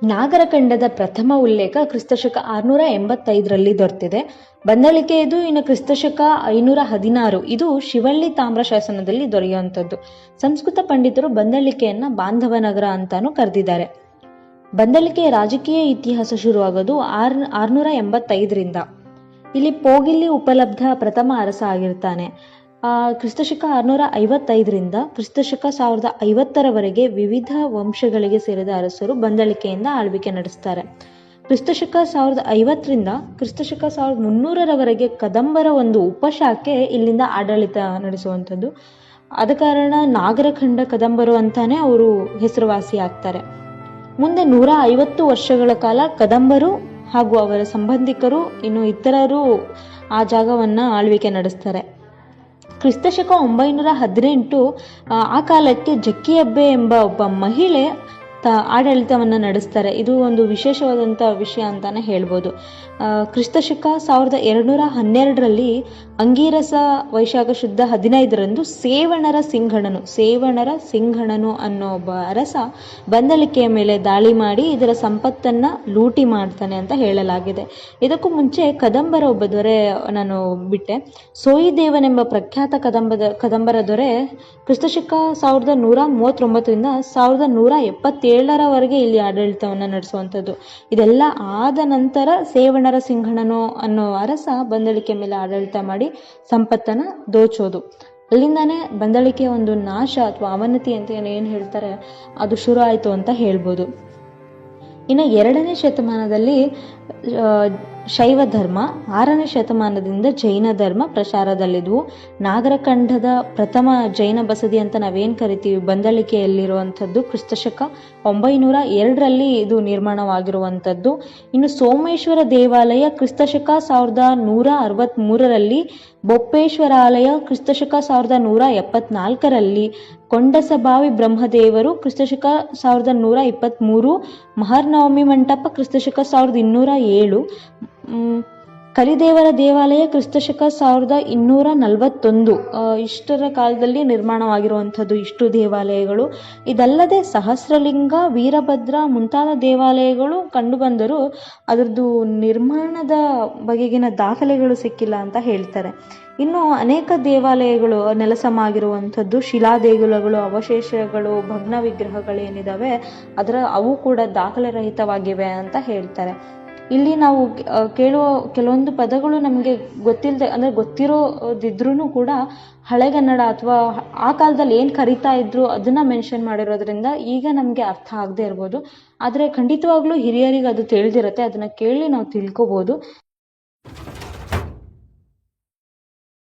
ನಾಗರಖಂಡದ ಪ್ರಥಮ ಉಲ್ಲೇಖ ಕ್ರಿಸ್ತಶಕ 685ರಲ್ಲಿ ದೊರೆತಿದೆ. ಬಂದಳಿಕೆ ಇದು ಇನ್ನು ಕ್ರಿಸ್ತಶಕ 516 ಇದು ಶಿವಳ್ಳಿ ತಾಮ್ರ ಶಾಸನದಲ್ಲಿ ದೊರೆಯುವಂಥದ್ದು. ಸಂಸ್ಕೃತ ಪಂಡಿತರು ಬಂದಳಿಕೆಯನ್ನ ಬಾಂಧವ ನಗರ ಅಂತಾನೂ ಕರೆದಿದ್ದಾರೆ. ಬಂದಳಿಕೆಯ ರಾಜಕೀಯ ಇತಿಹಾಸ ಶುರುವಾಗೋದು 685ರಿಂದ. ಇಲ್ಲಿ ಪೋಗಿಲ್ಲಿ ಉಪಲಬ್ಧ ಪ್ರಥಮ ಅರಸ ಆಗಿರ್ತಾನೆ. ಕ್ರಿಸ್ತಶಕ 655ರಿಂದ ಕ್ರಿಸ್ತಶಕ 1050ರವರೆಗೆ ವಿವಿಧ ವಂಶಗಳಿಗೆ ಸೇರಿದ ಅರಸರು ಬಂದಳಿಕೆಯಿಂದ ಆಳ್ವಿಕೆ ನಡೆಸ್ತಾರೆ. ಕ್ರಿಸ್ತಶಕ 1050ರಿಂದ ಕ್ರಿಸ್ತಶಕ 1300ರವರೆಗೆ ಕದಂಬರ ಒಂದು ಉಪಶಾಖೆ ಇಲ್ಲಿಂದ ಆಡಳಿತ ನಡೆಸುವಂಥದ್ದು. ಆದ ಕಾರಣ ನಾಗರಖಂಡ ಕದಂಬರು ಅಂತಾನೆ ಅವರು ಹೆಸರುವಾಸಿ ಆಗ್ತಾರೆ. ಮುಂದೆ 150 ವರ್ಷಗಳ ಕಾಲ ಕದಂಬರು ಹಾಗೂ ಅವರ ಸಂಬಂಧಿಕರು ಇನ್ನು ಇತರರು ಆ ಜಾಗವನ್ನ ಆಳ್ವಿಕೆ ನಡೆಸ್ತಾರೆ. ಕ್ರಿಸ್ತಶಕ 918 ಆ ಕಾಲಕ್ಕೆ ಜಕ್ಕಿಯಬ್ಬೆ ಎಂಬ ಒಬ್ಬ ಮಹಿಳೆ ಆಡಳಿತವನ್ನು ನಡೆಸ್ತಾರೆ. ಇದು ಒಂದು ವಿಶೇಷವಾದಂಥ ವಿಷಯ ಅಂತಾನೆ ಹೇಳ್ಬೋದು. ಕ್ರಿಸ್ತಶಕ 1212ರಲ್ಲಿ ಅಂಗೀರಸ ವೈಶಾಖ ಶುದ್ಧ 15ರಂದು ಸೇವಣರ ಸಿಂಘಣನು ಅನ್ನೋ ಒಬ್ಬ ಅರಸ ಬಂದಳಿಕೆಯ ಮೇಲೆ ದಾಳಿ ಮಾಡಿ ಇದರ ಸಂಪತ್ತನ್ನ ಲೂಟಿ ಮಾಡ್ತಾನೆ ಅಂತ ಹೇಳಲಾಗಿದೆ. ಇದಕ್ಕೂ ಮುಂಚೆ ಕದಂಬರ ಒಬ್ಬ ದೊರೆ ನಾನು ಬಿಟ್ಟೆ. ಸೋಯಿದೇವನೆಂಬ ಪ್ರಖ್ಯಾತ ಕದಂಬರ ದೊರೆ ಕ್ರಿಸ್ತಶಕ 1139ರಿಂದ 1177ರವರೆಗೆ ಇಲ್ಲಿ ಆಡಳಿತವನ್ನು ನಡೆಸುವಂಥದ್ದು. ಇದೆಲ್ಲ ಆದ ನಂತರ ಸೇವಣರ ಸಿಂಘಣನು ಅನ್ನೋ ಅರಸ ಬಂದಳಿಕೆ ಮೇಲೆ ಆಡಳಿತ ಮಾಡಿ ಸಂಪತ್ತನ್ನ ದೋಚೋದು. ಅಲ್ಲಿಂದಾನೇ ಬಂದಳಿಕೆಯ ಒಂದು ನಾಶ ಅಥವಾ ಅವನತಿ ಅಂತ ಏನ್ ಹೇಳ್ತಾರೆ ಅದು ಶುರು ಆಯ್ತು ಅಂತ ಹೇಳ್ಬೋದು. ಇನ್ನು 2ನೇ ಶತಮಾನದಲ್ಲಿ ಶೈವ ಧರ್ಮ, 6ನೇ ಶತಮಾನದಿಂದ ಜೈನ ಧರ್ಮ ಪ್ರಚಾರದಲ್ಲಿದ್ವು. ನಾಗರಖಂಡದ ಪ್ರಥಮ ಜೈನ ಬಸದಿ ಅಂತ ನಾವೇನ್ ಕರಿತೀವಿ ಬಂದಳಿಕೆಯಲ್ಲಿರುವಂಥದ್ದು ಕ್ರಿಸ್ತಶಕ 902ರಲ್ಲಿ ಇದು ನಿರ್ಮಾಣವಾಗಿರುವಂಥದ್ದು. ಇನ್ನು ಸೋಮೇಶ್ವರ ದೇವಾಲಯ ಕ್ರಿಸ್ತಶಕ 1163ರಲ್ಲಿ, ಬೊಪ್ಪೇಶ್ವರಾಲಯ ಕ್ರಿಸ್ತಶಕ 1174ರಲ್ಲಿ, ಕೊಂಡಸಬಾವಿ ಬ್ರಹ್ಮದೇವರು ಕ್ರಿಸ್ತಶಕ 1123, ಮಹರ್ನವಮಿ ಮಂಟಪ ಕ್ರಿಸ್ತಶಕ 1207, ಕಲಿದೇವರ ದೇವಾಲಯ ಕ್ರಿಸ್ತಶಕ 1241 ಇಷ್ಟರ ಕಾಲದಲ್ಲಿ ನಿರ್ಮಾಣವಾಗಿರುವಂಥದ್ದು ಇಷ್ಟು ದೇವಾಲಯಗಳು. ಇದಲ್ಲದೆ ಸಹಸ್ರಲಿಂಗ, ವೀರಭದ್ರ ಮುಂತಾದ ದೇವಾಲಯಗಳು ಕಂಡುಬಂದರೂ ಅದರದ್ದು ನಿರ್ಮಾಣದ ಬಗೆಗಿನ ದಾಖಲೆಗಳು ಸಿಕ್ಕಿಲ್ಲ ಅಂತ ಹೇಳ್ತಾರೆ. ಇನ್ನು ಅನೇಕ ದೇವಾಲಯಗಳು ನೆಲಸಮ ಆಗಿರುವಂಥದ್ದು, ಶಿಲಾದೇಗುಲಗಳು, ಅವಶೇಷಗಳು, ಭಗ್ನ ವಿಗ್ರಹಗಳೇನಿದಾವೆ ಅವು ಕೂಡ ದಾಖಲೆ ರಹಿತವಾಗಿವೆ ಅಂತ ಹೇಳ್ತಾರೆ. ಇಲ್ಲಿ ನಾವು ಕೇಳುವ ಕೆಲವೊಂದು ಪದಗಳು ನಮಗೆ ಗೊತ್ತಿಲ್ಲದೆ ಅಂದ್ರೆ ಗೊತ್ತಿರೋದಿದ್ರೂ ಕೂಡ ಹಳೆಗನ್ನಡ ಅಥವಾ ಆ ಕಾಲದಲ್ಲಿ ಏನ್ ಕರಿತಾ ಇದ್ರು ಅದನ್ನ ಮೆನ್ಷನ್ ಮಾಡಿರೋದ್ರಿಂದ ಈಗ ನಮ್ಗೆ ಅರ್ಥ ಆಗದೆ ಇರ್ಬೋದು. ಆದ್ರೆ ಖಂಡಿತವಾಗ್ಲೂ ಹಿರಿಯರಿಗೆ ಅದು ತಿಳಿದಿರತ್ತೆ, ಅದನ್ನ ಕೇಳಿ ನಾವು ತಿಳ್ಕೊಬಹುದು.